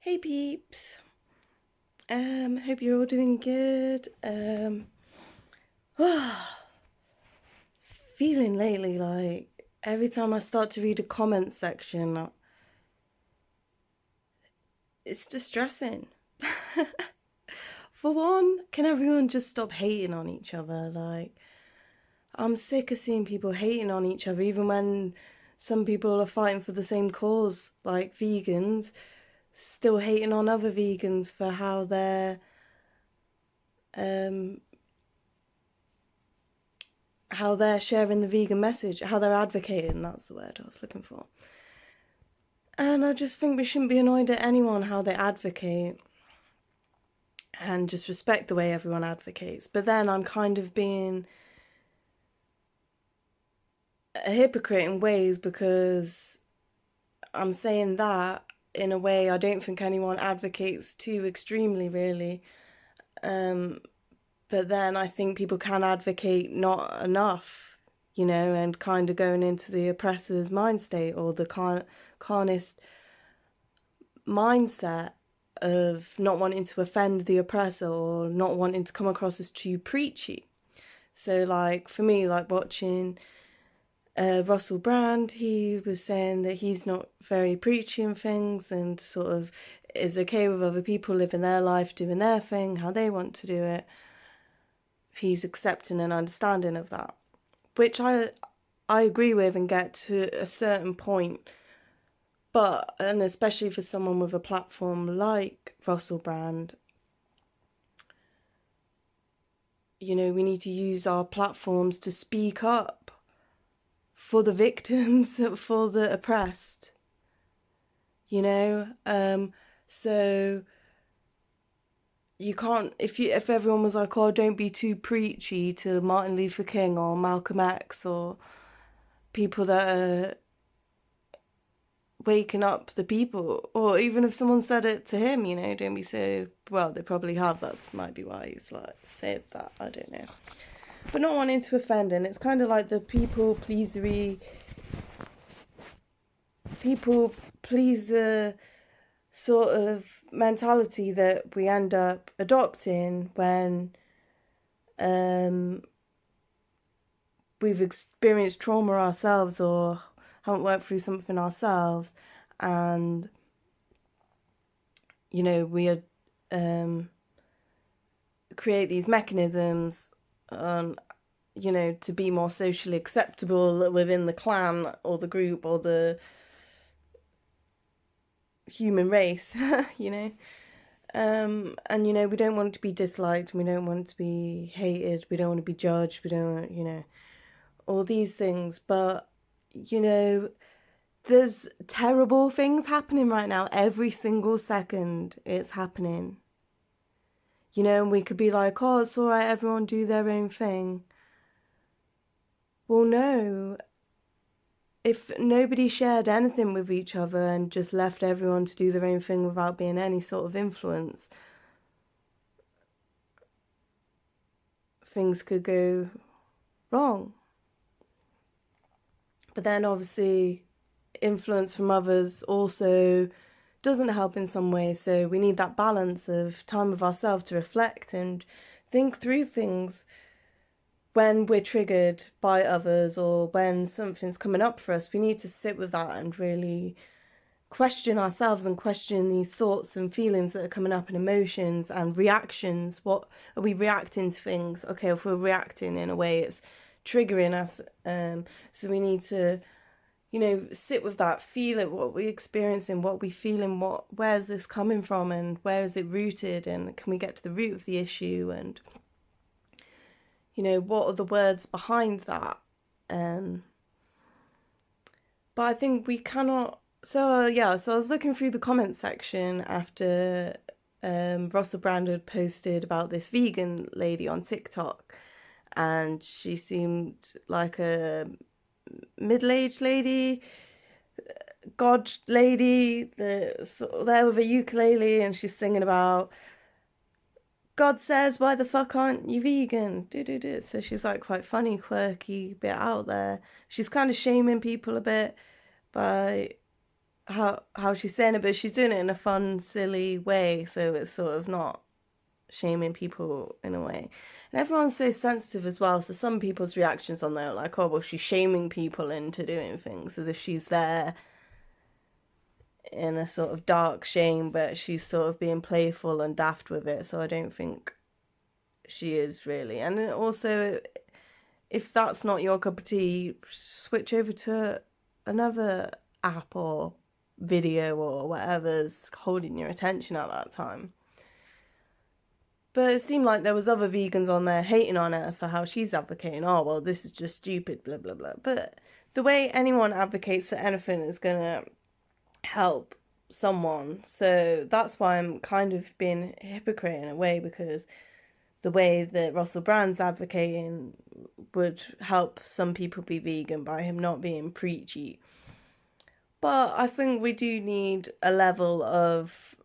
Hey peeps. Hope you're all doing good. Feeling lately like every time I start to read a comment section, it's distressing. For one, can everyone just stop hating on each other? Like, I'm sick of seeing people hating on each other, even when some people are fighting for the same cause, like vegans, still hating on other vegans for um how they're sharing the vegan message, how they're advocating, that's the word I was looking for. And I just think we shouldn't be annoyed at anyone how they advocate and just respect the way everyone advocates. But then I'm kind of being a hypocrite in ways because I'm saying that in a way I don't think anyone advocates too extremely, really. Um, but then I think people can advocate not enough, and kind of going into the oppressor's mind state or the carnist mindset of not wanting to offend the oppressor or not wanting to come across as too preachy. So, like, for me, like watching Russell Brand, he was saying that he's not very preachy and things and sort of is okay with other people living their life, doing their thing, how they want to do it. He's accepting and understanding of that, which I agree with and get to a certain point. But, and especially for someone with a platform like Russell Brand, we need to use our platforms to speak up for the victims, for the oppressed, you know? So you can't, if everyone was like, oh, don't be too preachy to Martin Luther King or Malcolm X or people that are waking up the people, or even if someone said it to him, don't be so, well, they probably have, that's might be why he's like said that, I don't know. But not wanting to offend, and it's kind of like the people pleaser sort of mentality that we end up adopting when um, we've experienced trauma ourselves or haven't worked through something ourselves, and we create these mechanisms, to be more socially acceptable within the clan or the group or the human race, and we don't want to be disliked, we don't want to be hated, we don't want to be judged, we don't want, all these things. But, there's terrible things happening right now. Every single second it's happening. And we could be like, oh, it's all right, everyone do their own thing. Well, no. If nobody shared anything with each other and just left everyone to do their own thing without being any sort of influence, things could go wrong. But then obviously influence from others also doesn't help in some way. So we need that balance of time with ourselves to reflect and think through things when we're triggered by others or when something's coming up for us. We need to sit with that and really question ourselves and question these thoughts and feelings that are coming up and emotions and reactions. What are we reacting to things? Okay, if we're reacting in a way, it's triggering us. So we need to, sit with that, feel it, what we're experiencing, what we're feeling, where's this coming from and where is it rooted, and can we get to the root of the issue, and what are the words behind that. But I think we cannot. So so I was looking through the comment section after Russell Brand had posted about this vegan lady on TikTok, and she seemed like a middle-aged lady, god lady, there with a ukulele, and she's singing about God says, why the fuck aren't you vegan? Do. So she's like quite funny, quirky, bit out there. She's kind of shaming people a bit by how she's saying it, but she's doing it in a fun, silly way, so it's sort of not shaming people in a way. And everyone's so sensitive as well, so some people's reactions on there are like, oh well, she's shaming people into doing things, as if she's there in a sort of dark shame, but she's sort of being playful and daft with it. So I don't think she is really. And also, if that's not your cup of tea, switch over to another app or video or whatever's holding your attention at that time. But it seemed like there was other vegans on there hating on her for how she's advocating, oh well, this is just stupid, blah blah blah. But the way anyone advocates for anything is gonna help someone. So that's why I'm kind of being a hypocrite in a way, because the way that Russell Brand's advocating would help some people be vegan by him not being preachy. But I think we do need a level of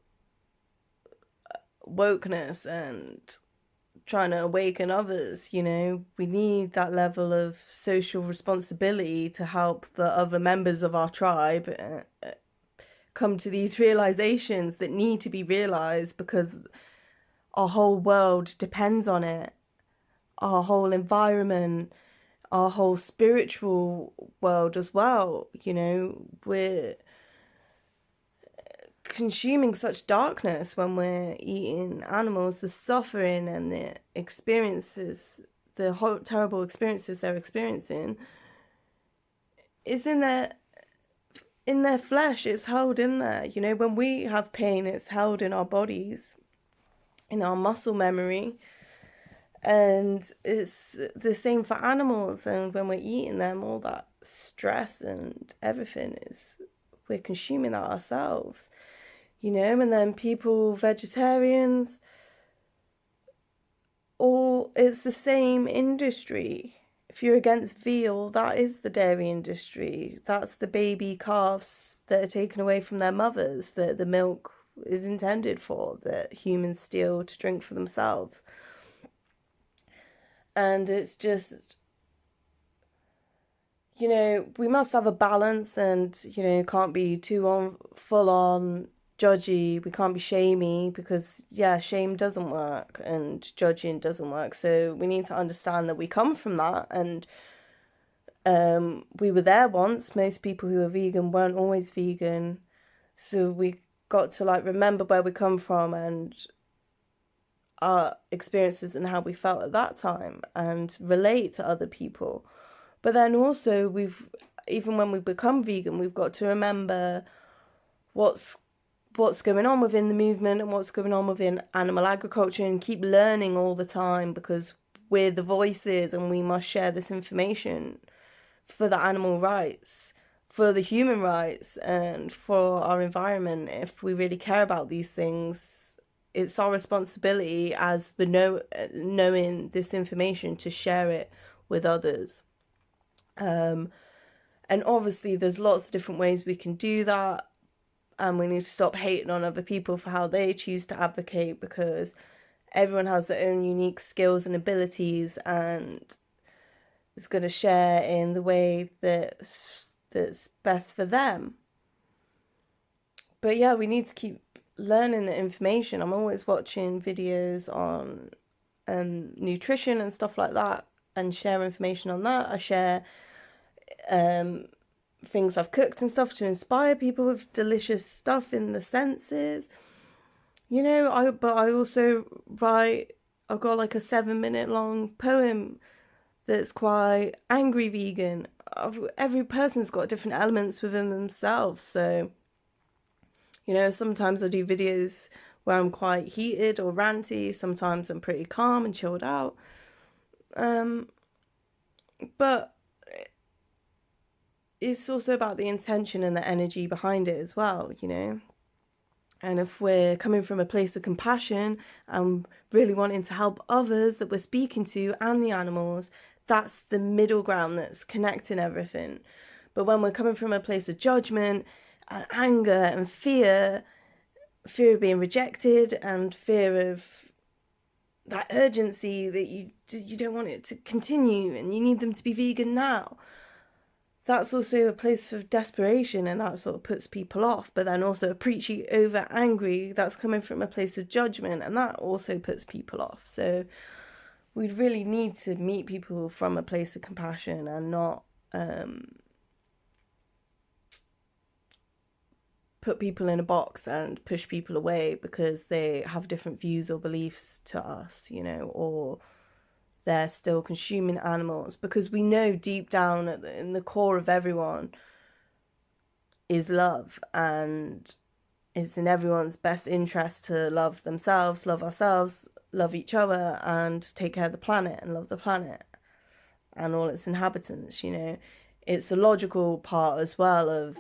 wokeness and trying to awaken others, you know. We need that level of social responsibility to help the other members of our tribe come to these realizations that need to be realized, because our whole world depends on it. Our whole environment, our whole spiritual world as well. You know, we're consuming such darkness when we're eating animals. The suffering and the experiences, the terrible experiences they're experiencing, is in their flesh. It's held in there. You know, when we have pain, it's held in our bodies, in our muscle memory. And it's the same for animals. And when we're eating them, all that stress and everything is, we're consuming that ourselves, you know. And then people, vegetarians, all, it's the same industry. If you're against veal, that is the dairy industry. That's the baby calves that are taken away from their mothers, that the milk is intended for, that humans steal to drink for themselves. And it's just, you know, we must have a balance, and, you know, can't be too on full on judgy. We can't be shamey, because yeah, shame doesn't work and judging doesn't work. So we need to understand that we come from that, and we were there once. Most people who are vegan weren't always vegan, so we got to like remember where we come from and our experiences and how we felt at that time, and relate to other people. But then also, even when we become vegan, we've got to remember what's going on within the movement and what's going on within animal agriculture, and keep learning all the time, because we're the voices and we must share this information for the animal rights, for the human rights, and for our environment. If we really care about these things, it's our responsibility as knowing this information to share it with others. And obviously there's lots of different ways we can do that, and we need to stop hating on other people for how they choose to advocate, because everyone has their own unique skills and abilities, and is going to share in the way that's best for them. But yeah, we need to keep learning the information. I'm always watching videos on nutrition and stuff like that, and share information on that. I share things I've cooked and stuff to inspire people with delicious stuff in the senses. You know, I also write, I've got like a 7-minute long poem that's quite angry vegan. Every person's got different elements within themselves. So, you know, sometimes I do videos where I'm quite heated or ranty. Sometimes I'm pretty calm and chilled out. But it's also about the intention and the energy behind it as well, you know. And if we're coming from a place of compassion and really wanting to help others that we're speaking to and the animals, that's the middle ground that's connecting everything. But when we're coming from a place of judgment and anger and fear of being rejected, and fear of that urgency that you don't want it to continue and you need them to be vegan now, that's also a place of desperation, and that sort of puts people off. But then also preachy, over angry, that's coming from a place of judgment, and that also puts people off. So we'd really need to meet people from a place of compassion and not put people in a box and push people away because they have different views or beliefs to us, or they're still consuming animals, because we know deep down in the core of everyone is love, and it's in everyone's best interest to love themselves, love ourselves, love each other, and take care of the planet and love the planet and all its inhabitants. It's the logical part as well of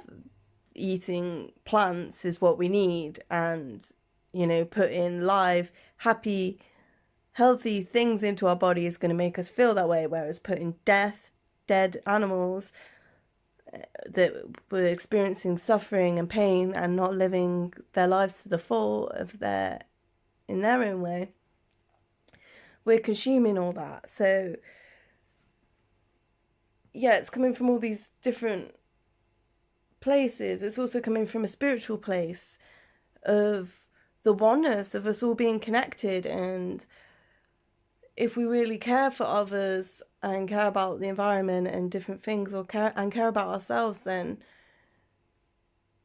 eating plants is what we need, and putting live, happy, healthy things into our body is going to make us feel that way, whereas putting dead animals that were experiencing suffering and pain and not living their lives to the full in their own way, we're consuming all that. So yeah, it's coming from all these different places. It's also coming from a spiritual place of the oneness of us all being connected, and if we really care for others and care about the environment and different things, or care about ourselves, then,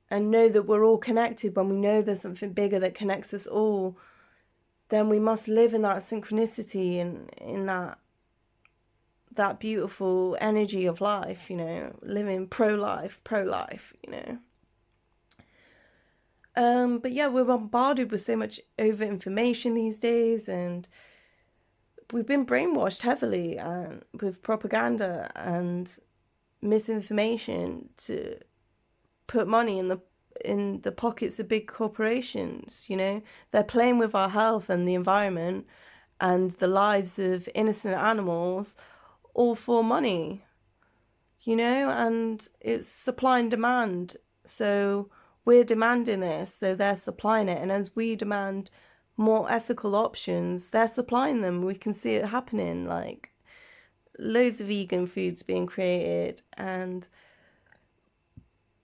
and know that we're all connected, when we know there's something bigger that connects us all, then we must live in that synchronicity and in that beautiful energy of life, living pro-life. But yeah, we're bombarded with so much over information these days, and we've been brainwashed heavily with propaganda and misinformation to put money in the pockets of big corporations. They're playing with our health and the environment and the lives of innocent animals, all for money, and it's supply and demand. So we're demanding this, so they're supplying it, and as we demand more ethical options, they're supplying them. We can see it happening, like loads of vegan foods being created, and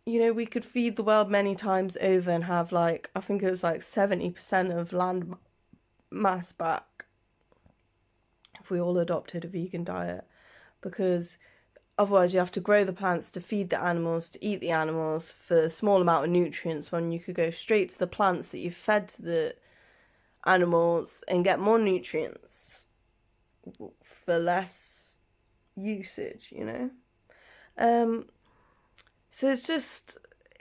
we could feed the world many times over and have I think it was 70% of land mass back if we all adopted a vegan diet, because otherwise you have to grow the plants to feed the animals, to eat the animals for a small amount of nutrients, when you could go straight to the plants that you've fed to the animals and get more nutrients for less usage. So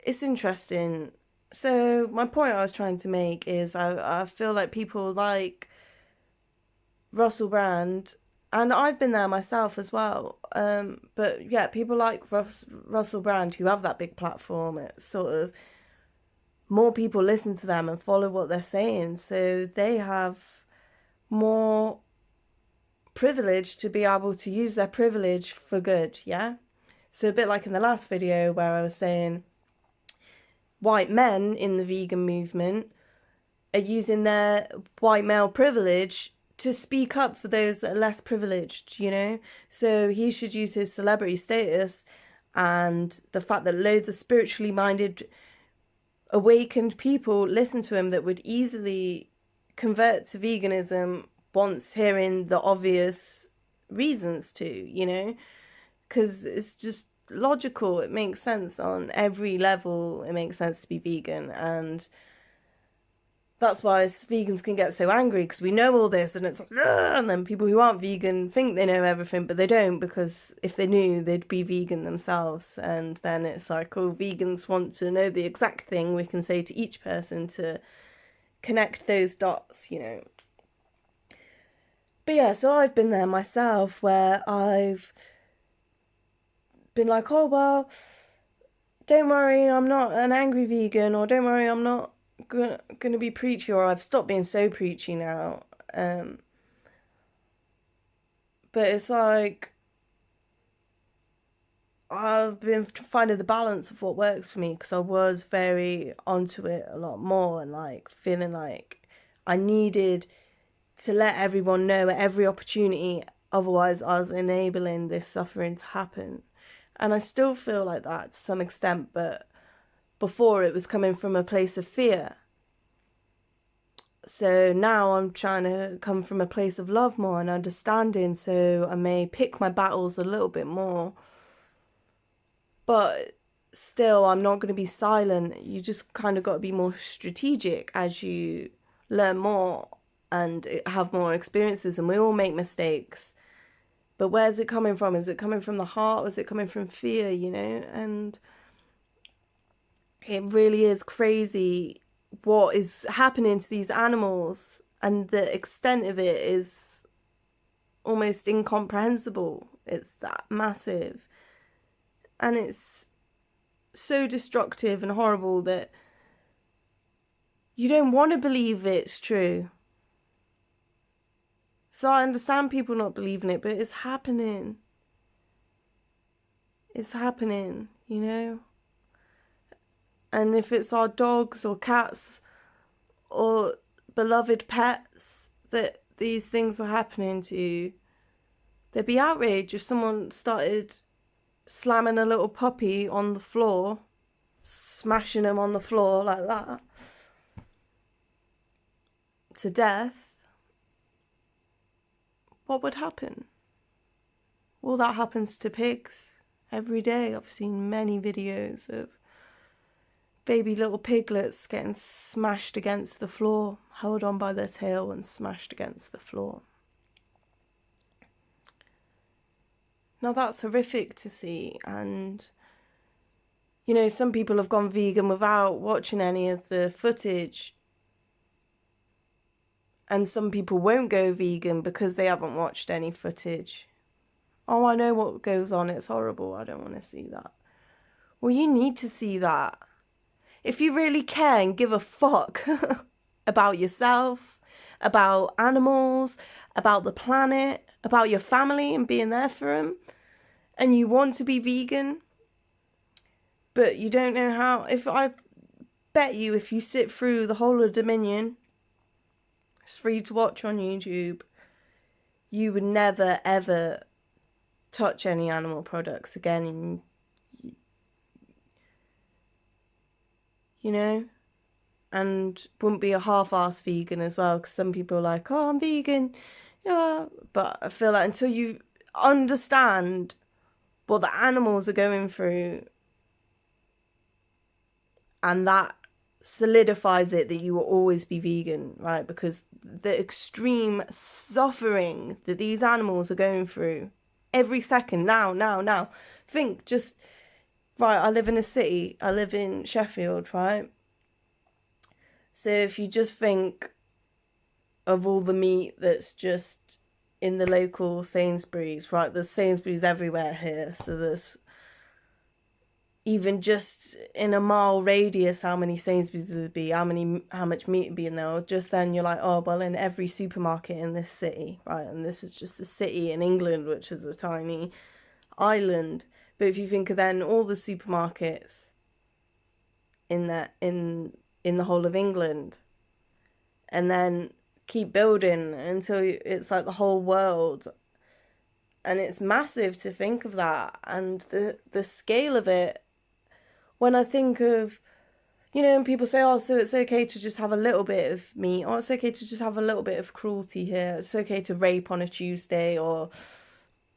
it's interesting. So my point I was trying to make is I feel like people like Russell Brand, and I've been there myself as well, but yeah, people like Russell Brand who have that big platform, it's sort of more people listen to them and follow what they're saying, so they have more privilege to be able to use their privilege for good. Yeah, so a bit like in the last video where I was saying white men in the vegan movement are using their white male privilege to speak up for those that are less privileged, so he should use his celebrity status and the fact that loads of spiritually minded awakened people listen to him that would easily convert to veganism once hearing the obvious reasons to, because it's just logical. It makes sense on every level. It makes sense to be vegan, and that's why vegans can get so angry, because we know all this, and it's like, ugh! And then people who aren't vegan think they know everything, but they don't, because if they knew, they'd be vegan themselves. And then it's like, oh, vegans want to know the exact thing we can say to each person to connect those dots. But yeah, so I've been there myself, where I've been like, oh, well, don't worry, I'm not an angry vegan, or don't worry, I'm not gonna be preachy, or I've stopped being so preachy now. But it's like I've been finding the balance of what works for me, because I was very onto it a lot more, and feeling like I needed to let everyone know at every opportunity, otherwise I was enabling this suffering to happen. And I still feel like that to some extent, but before it was coming from a place of fear. So now I'm trying to come from a place of love more and understanding, so I may pick my battles a little bit more. But still, I'm not going to be silent. You just kind of got to be more strategic as you learn more and have more experiences, and we all make mistakes. But where's it coming from? Is it coming from the heart or is it coming from fear, And it really is crazy what is happening to these animals, and the extent of it is almost incomprehensible. It's that massive. And it's so destructive and horrible that you don't want to believe it's true. So I understand people not believing it, but it's happening. It's happening, And if it's our dogs or cats or beloved pets that these things were happening to, there'd be outrage if someone started slamming a little puppy on the floor, smashing him on the floor like that to death. What would happen? Well, that happens to pigs every day. I've seen many videos of baby little piglets getting smashed against the floor, held on by their tail and smashed against the floor. Now that's horrific to see, and some people have gone vegan without watching any of the footage, and some people won't go vegan because they haven't watched any footage. Oh, I know what goes on, it's horrible, I don't want to see that. Well, you need to see that. If you really care and give a fuck about yourself, about animals, about the planet, about your family and being there for them, and you want to be vegan, but you don't know how, I bet you if you sit through the whole of Dominion, it's free to watch on YouTube, you would never ever touch any animal products again, and wouldn't be a half-assed vegan as well, because some people are like, oh, I'm vegan, yeah, but I feel like until you understand what the animals are going through, and that solidifies it that you will always be vegan, right? Because the extreme suffering that these animals are going through every second, now. Think just, right, I live in a city, I live in Sheffield, right? So if you just think of all the meat that's just in the local Sainsbury's, right? There's Sainsbury's everywhere here. So there's even just in a mile radius, how many Sainsbury's would be, how much meat would be in there. Or just then you're like, oh, well, in every supermarket in this city, right? And this is just a city in England, which is a tiny island. But if you think of then all the supermarkets in the whole of England, and then keep building until it's like the whole world, and it's massive to think of that, and the scale of it. When I think of, and people say, oh, so it's okay to just have a little bit of meat, or it's okay to just have a little bit of cruelty here, it's okay to rape on a Tuesday, or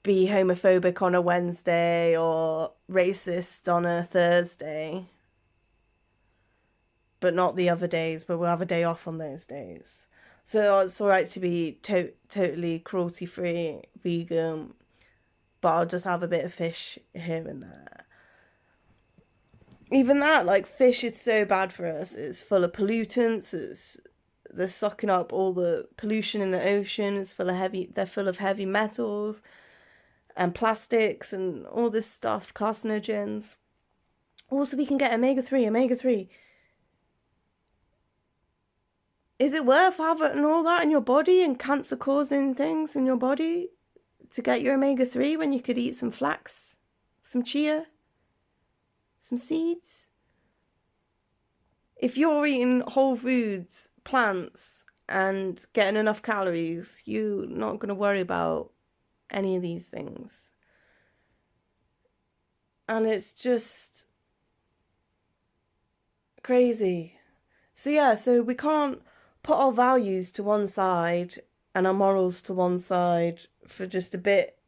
be homophobic on a Wednesday, or racist on a Thursday, but not the other days, but we'll have a day off on those days. So it's all right to be totally cruelty-free, vegan, but I'll just have a bit of fish here and there. Even that, like, fish is so bad for us. It's full of pollutants. They're sucking up all the pollution in the ocean. They're full of heavy metals and plastics and all this stuff, carcinogens. Also, we can get omega-3. Is it worth having all that in your body and cancer-causing things in your body to get your omega-3 when you could eat some flax, some chia, some seeds? If you're eating whole foods, plants, and getting enough calories, you're not going to worry about any of these things. And it's just crazy. So yeah, so we can't put our values to one side and our morals to one side for just a bit.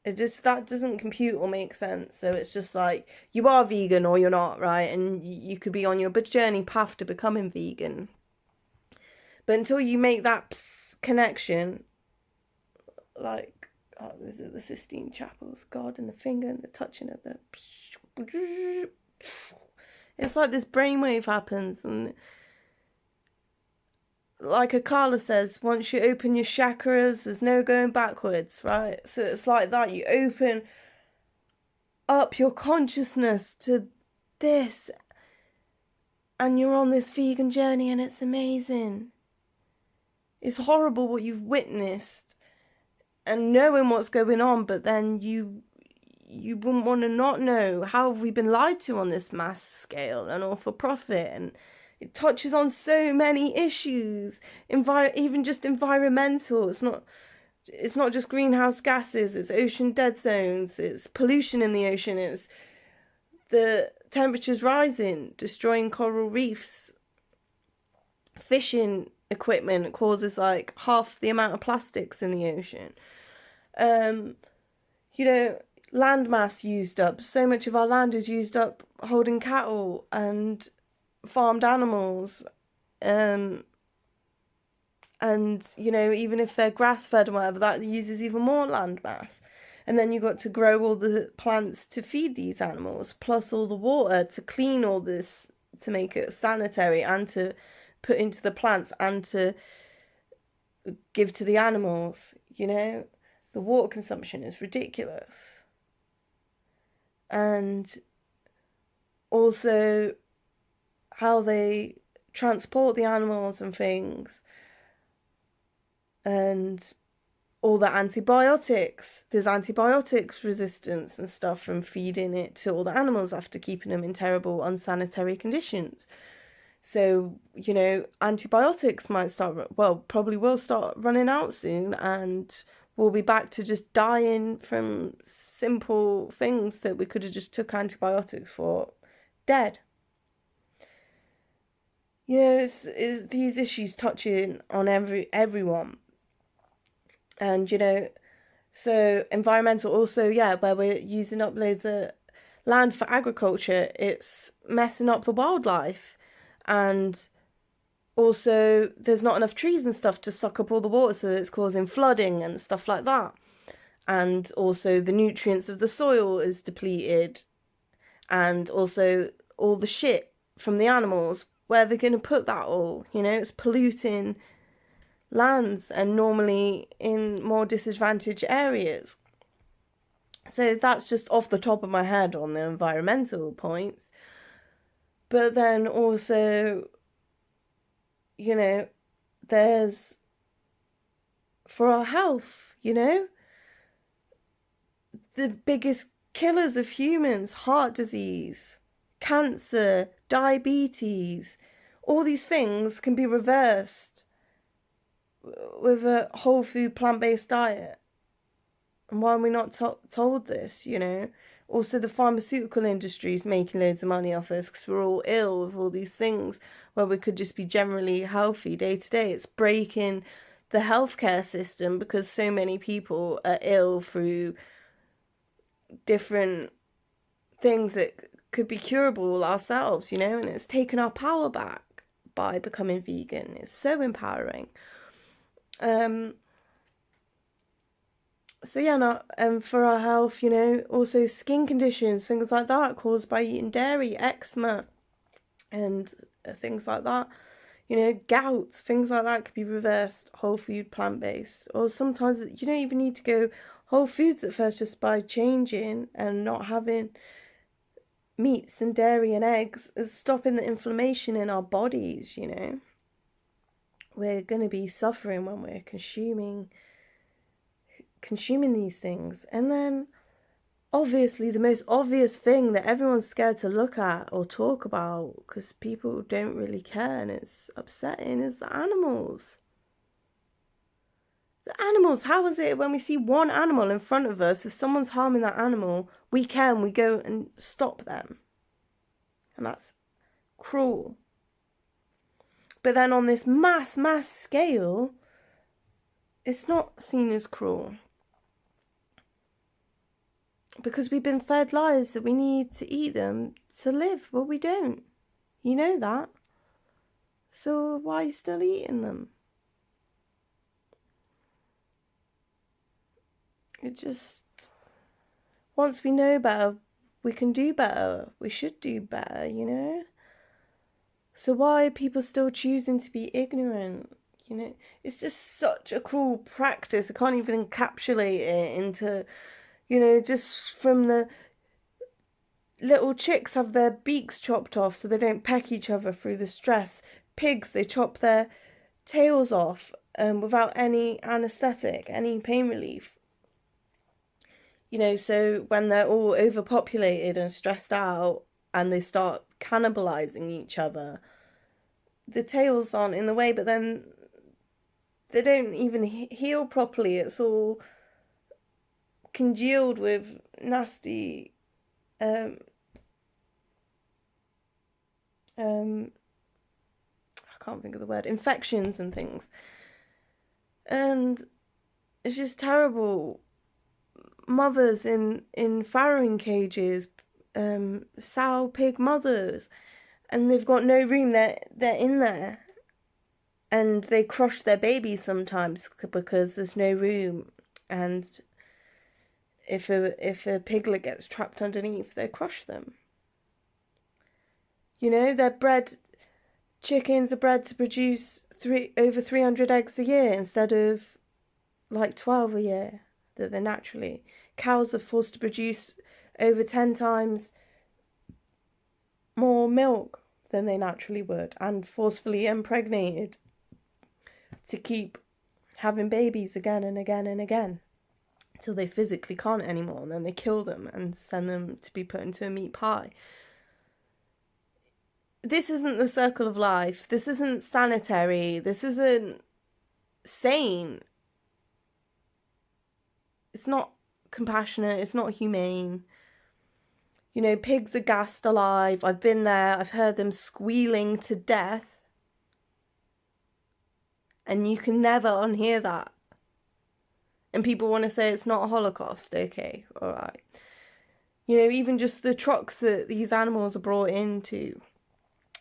It just, that doesn't compute or make sense. So it's just like, you are vegan or you're not, right? And you could be on your journey path to becoming vegan. But until you make that connection, like, oh, this is the Sistine Chapels, God and the finger and the touching of the. It's like this brainwave happens, and like Akala says, once you open your chakras, there's no going backwards, right? So it's like that. You open up your consciousness to this, and you're on this vegan journey, and it's amazing. It's horrible what you've witnessed and knowing what's going on, but then you wouldn't want to not know. How have we been lied to on this mass scale and all for profit? And it touches on so many issues, even just environmental. It's not just greenhouse gases, it's ocean dead zones, it's pollution in the ocean, it's the temperatures rising, destroying coral reefs. Fishing equipment causes like half the amount of plastics in the ocean. You know, land mass used up. So much of our land is used up holding cattle and farmed animals. And, you know, even if they're grass-fed and whatever, that uses even more land mass. And then you got to grow all the plants to feed these animals, plus all the water to clean all this, to make it sanitary, and to put into the plants and to give to the animals. You know, the water consumption is ridiculous. And also how they transport the animals and things, and all the antibiotics. There's antibiotics resistance and stuff from feeding it to all the animals after keeping them in terrible, unsanitary conditions. So, you know, antibiotics might start, well, probably will start running out soon, and we'll be back to just dying from simple things that we could have just took antibiotics for, dead. You know, it's these issues touching on everyone. And, you know, so environmental also, yeah, where we're using up loads of land for agriculture, it's messing up the wildlife. And also there's not enough trees and stuff to suck up all the water, so it's causing flooding and stuff like that. And also the nutrients of the soil is depleted. And also all the shit from the animals, where they're going to put that all, you know, it's polluting lands, and normally in more disadvantaged areas. So that's just off the top of my head on the environmental points. But then also, you know, there's for our health, you know, the biggest killers of humans: heart disease, cancer, diabetes. All these things can be reversed with a whole food plant-based diet. And why are we not told this, you know? Also, the pharmaceutical industry is making loads of money off us because we're all ill with all these things where we could just be generally healthy day to day. It's breaking the healthcare system because so many people are ill through different things that could be curable ourselves, you know? And it's taken our power back by becoming vegan. It's so empowering. So yeah, no, for our health, you know, also skin conditions, things like that caused by eating dairy, eczema, and things like that. You know, gout, things like that could be reversed whole food, plant-based. Or sometimes you don't even need to go whole foods at first, just by changing and not having meats and dairy and eggs is stopping the inflammation in our bodies, you know. We're going to be suffering when we're consuming these things. And then obviously the most obvious thing that everyone's scared to look at or talk about because people don't really care and it's upsetting is the animals. The animals, how is it when we see one animal in front of us, if someone's harming that animal, we go and stop them? And that's cruel. But then on this mass scale, it's not seen as cruel. Because we've been fed lies that we need to eat them to live. Well, we don't. You know that. So why are you still eating them? It just... Once we know better, we can do better. We should do better, you know? So why are people still choosing to be ignorant? You know, it's just such a cruel practice. I can't even encapsulate it into, you know, just from the little chicks have their beaks chopped off so they don't peck each other through the stress. Pigs, they chop their tails off without any anaesthetic, any pain relief. You know, so when they're all overpopulated and stressed out and they start cannibalizing each other, the tails aren't in the way, but then they don't even heal properly. It's all congealed with nasty I can't think of the word, infections and things. And it's just terrible. Mothers in farrowing cages, sow pig mothers, and they've got no room. They're in there, and they crush their babies sometimes because there's no room. And if a piglet gets trapped underneath, they crush them. You know, chickens are bred to produce over 300 eggs a year instead of like 12 a year that they're naturally. Cows are forced to produce over 10 times more milk than they naturally would, and forcefully impregnated to keep having babies again and again and again until they physically can't anymore, and then they kill them and send them to be put into a meat pie. This isn't the circle of life. This isn't sanitary. This isn't sane. It's not compassionate. It's not humane. You know, pigs are gassed alive. I've been there. I've heard them squealing to death. And you can never unhear that. And people want to say it's not a Holocaust. Okay, all right. You know, even just the trucks that these animals are brought into.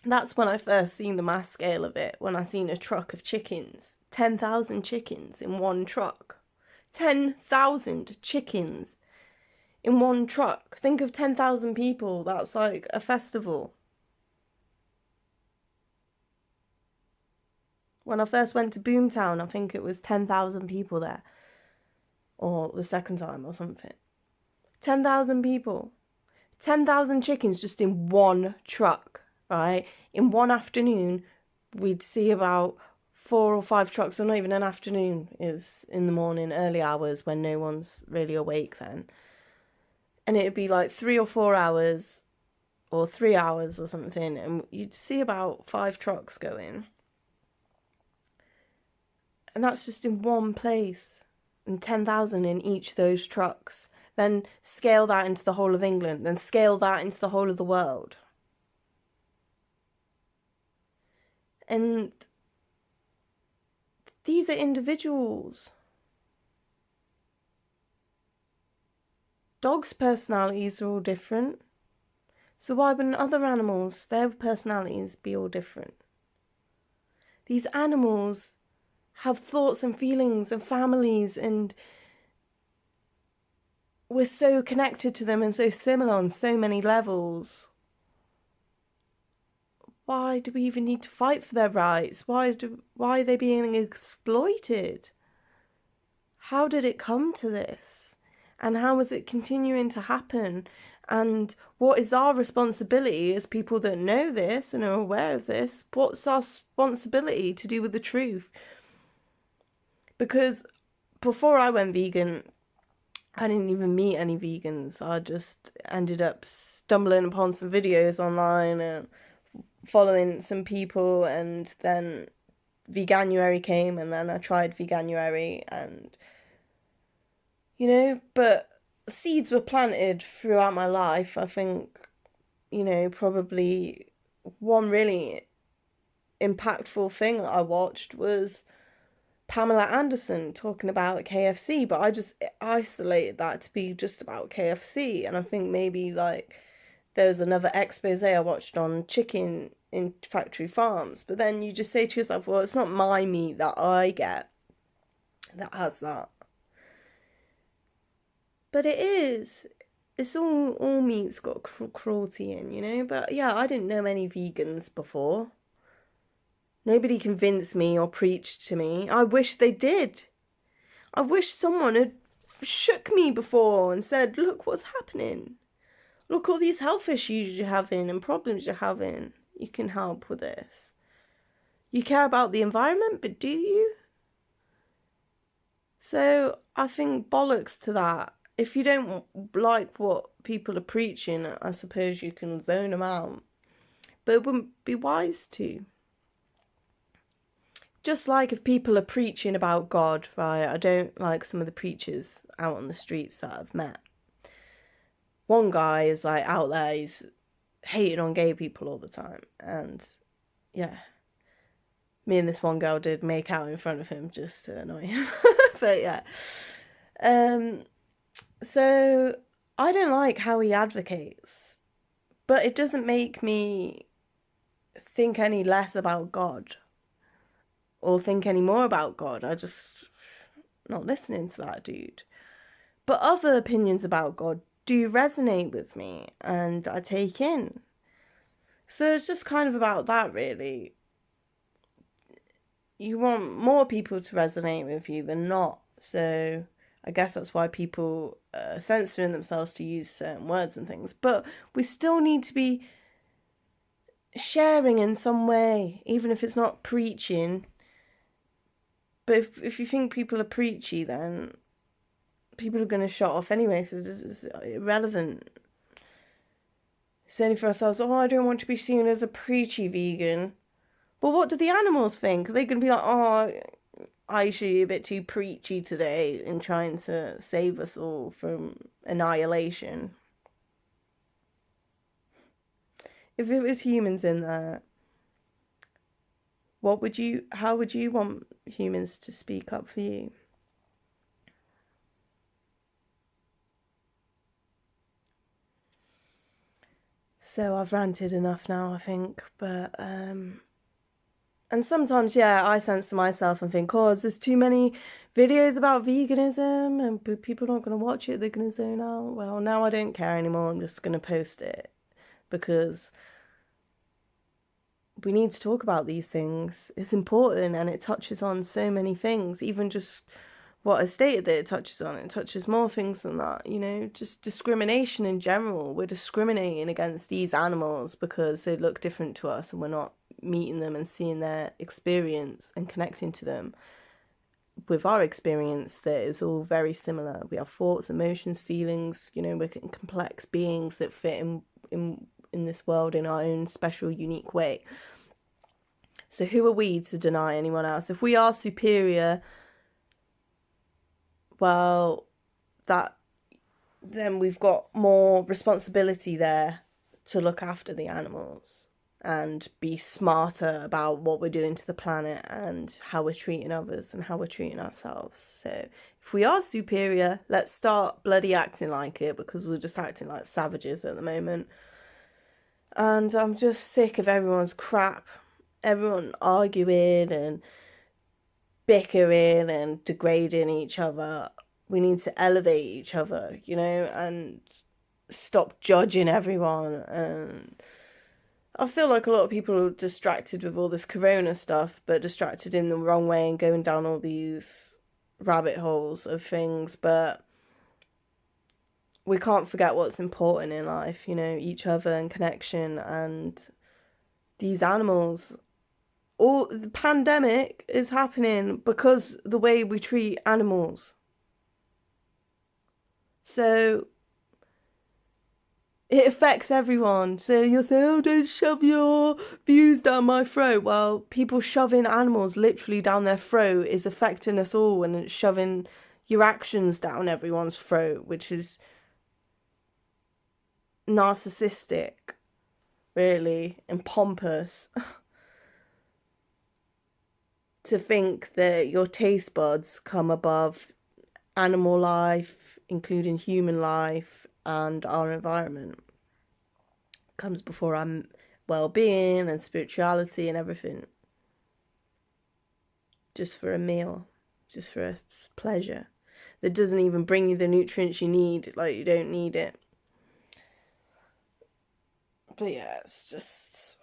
That's when I first seen the mass scale of it. When I seen a truck of chickens. 10,000 chickens in one truck. 10,000 chickens in one truck. Think of 10,000 people. That's like a festival. When I first went to Boomtown, I think it was 10,000 people there. Or the second time or something. 10,000 people. 10,000 chickens just in one truck, right? In one afternoon, we'd see about 4 or 5 trucks, or not even an afternoon, is in the morning, early hours when no one's really awake then. And it'd be like 3 or 4 hours or 3 hours or something, and you'd see about 5 trucks going. And that's just in one place, and 10,000 in each of those trucks. Then scale that into the whole of England, then scale that into the whole of the world. And these are individuals. Dogs' personalities are all different. So why wouldn't other animals, their personalities be all different? These animals have thoughts and feelings and families, and we're so connected to them and so similar on so many levels. Why do we even need to fight for their rights? Why are they being exploited? How did it come to this? And how is it continuing to happen? And what is our responsibility as people that know this and are aware of this? What's our responsibility to do with the truth? Because before I went vegan, I didn't even meet any vegans. I just ended up stumbling upon some videos online and following some people, and then veganuary came, and then I tried veganuary, and but seeds were planted throughout my life. I think, probably one really impactful thing that I watched was Pamela Anderson talking about KFC, but I just isolated that to be just about KFC. And I think maybe like there was another expose I watched on chicken in factory farms, but then you just say to yourself, well, it's not my meat that I get that has that. But it is. It's all meat's got cruelty in. But yeah, I didn't know any vegans before. Nobody convinced me or preached to me. I wish they did. I wish someone had shook me before and said, look what's happening. Look all these health issues you're having and problems you're having. You can help with this. You care about the environment, but do you? So I think bollocks to that. If you don't like what people are preaching, I suppose you can zone them out. But it wouldn't be wise to. Just like if people are preaching about God, right? I don't like some of the preachers out on the streets that I've met. One guy is like out there, he's hating on gay people all the time. And yeah, me and this one girl did make out in front of him just to annoy him. But yeah. So I don't like how he advocates, but it doesn't make me think any less about God or think any more about God. I just not listening to that dude. But other opinions about God do resonate with me and I take in. So it's just kind of about that, really. You want more people to resonate with you than not. So I guess that's why people are censoring themselves to use certain words and things. But we still need to be sharing in some way, even if it's not preaching. But if you think people are preachy, then people are going to shut off anyway, so it's irrelevant. Saying for ourselves, oh, I don't want to be seen as a preachy vegan. But what do the animals think? Are they going to be like, oh, Aisha, you're a bit too preachy today in trying to save us all from annihilation? If it was humans in there, how would you want humans to speak up for you? So I've ranted enough now, I think, but and sometimes, yeah, I censor myself and think, oh, there's too many videos about veganism and people aren't going to watch it, they're going to zone out. Well, now I don't care anymore, I'm just going to post it because we need to talk about these things. It's important and it touches on so many things, even just what I stated that it touches on. It touches more things than that, just discrimination in general. We're discriminating against these animals because they look different to us and we're not meeting them and seeing their experience and connecting to them with our experience that is all very similar. We have thoughts, emotions, feelings, we're complex beings that fit in this world in our own special, unique way. So who are we to deny anyone else? If we are superior, well, then we've got more responsibility there to look after the animals and be smarter about what we're doing to the planet and how we're treating others and how we're treating ourselves. So if we are superior, let's start bloody acting like it, because we're just acting like savages at the moment. And I'm just sick of everyone's crap. Everyone arguing and bickering and degrading each other. We need to elevate each other, and stop judging everyone. And I feel like a lot of people are distracted with all this corona stuff, but distracted in the wrong way and going down all these rabbit holes of things. But we can't forget what's important in life, each other and connection and these animals. All the pandemic is happening because the way we treat animals. So It affects everyone. So you'll say, oh, don't shove your views down my throat. Well, people shoving animals literally down their throat is affecting us all, and it's shoving your actions down everyone's throat, which is narcissistic, really, and pompous. To think that your taste buds come above animal life, including human life, and our environment, comes before our well-being and spirituality and everything, just for a meal, just for a pleasure that doesn't even bring you the nutrients you need. Like, you don't need it. But yeah, it's just...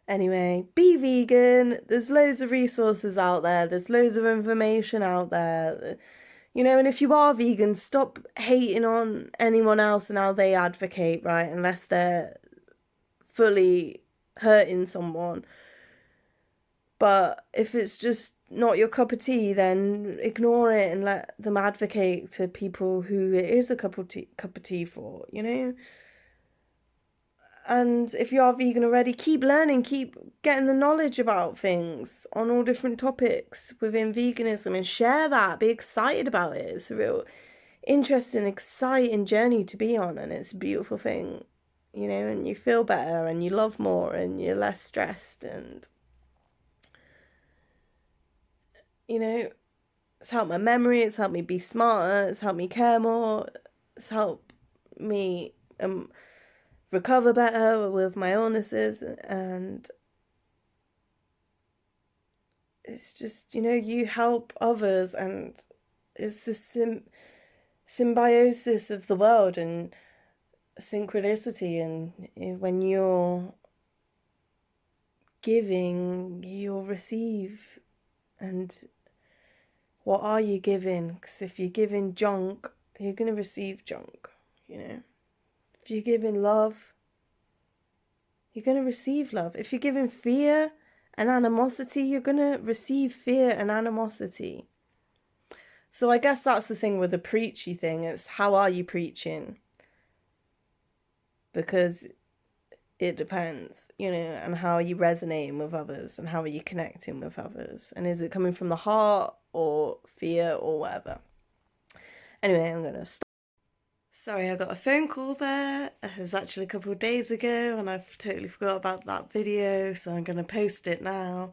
Anyway, be vegan. There's loads of resources out there. There's loads of information out there. You know, and if you are vegan, stop hating on anyone else and how they advocate, right? Unless they're fully hurting someone. But if it's just not your cup of tea, then ignore it and let them advocate to people who it is a cup of tea for, you know? And if you are vegan already, keep learning, keep getting the knowledge about things on all different topics within veganism, and share that. Be excited about it. It's a real interesting, exciting journey to be on, and it's a beautiful thing, you know, and you feel better and you love more and you're less stressed, and, you know, it's helped my memory, it's helped me be smarter, it's helped me care more, it's helped me recover better with my illnesses, and it's just, you know, you help others, and it's the symbiosis of the world and synchronicity, and when you're giving, you'll receive. And what are you giving? Because if you're giving junk, you're going to receive junk, you know. If you're giving love, you're going to receive love. If you're giving fear and animosity, you're going to receive fear and animosity. So I guess that's the thing with the preachy thing. It's how are you preaching? Because it depends, you know, and how are you resonating with others, and how are you connecting with others, and is it coming from the heart or fear or whatever. Anyway, I'm going to stop. Sorry, I got a phone call there. It was actually a couple of days ago and I've totally forgot about that video, so I'm going to post it now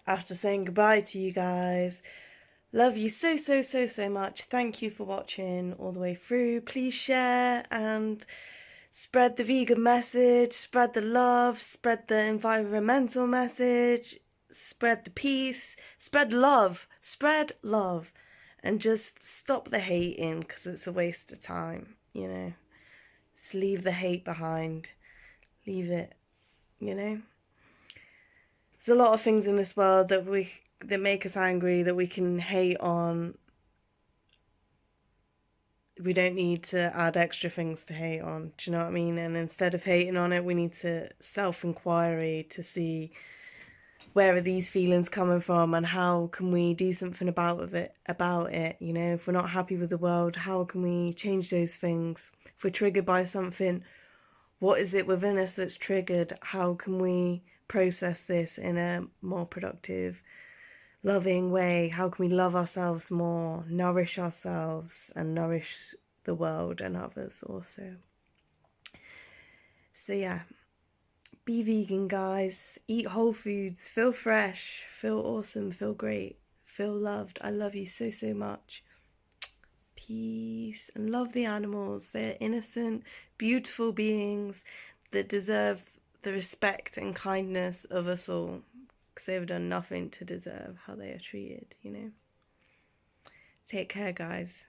after saying goodbye to you guys. Love you so, so, so, so much. Thank you for watching all the way through. Please share and spread the vegan message, spread the love, spread the environmental message, spread the peace, spread love, and just stop the hating, because it's a waste of time, you know. Just leave the hate behind. Leave it, you know. There's a lot of things in this world that make us angry, that we can hate on. We don't need to add extra things to hate on. Do you know what I mean? And instead of hating on it, we need to self-inquiry to see where are these feelings coming from and how can we do something about it, you know. If we're not happy with the world, how can we change those things? If we're triggered by something, what is it within us that's triggered? How can we process this in a more productive, loving way? How can we love ourselves more, nourish ourselves, and nourish the world and others also? So yeah, be vegan, guys. Eat whole foods. Feel fresh. Feel awesome. Feel great. Feel loved. I love you so, so much. Peace. And love the animals. They're innocent, beautiful beings that deserve the respect and kindness of us all, because they've done nothing to deserve how they are treated, you know. Take care, guys.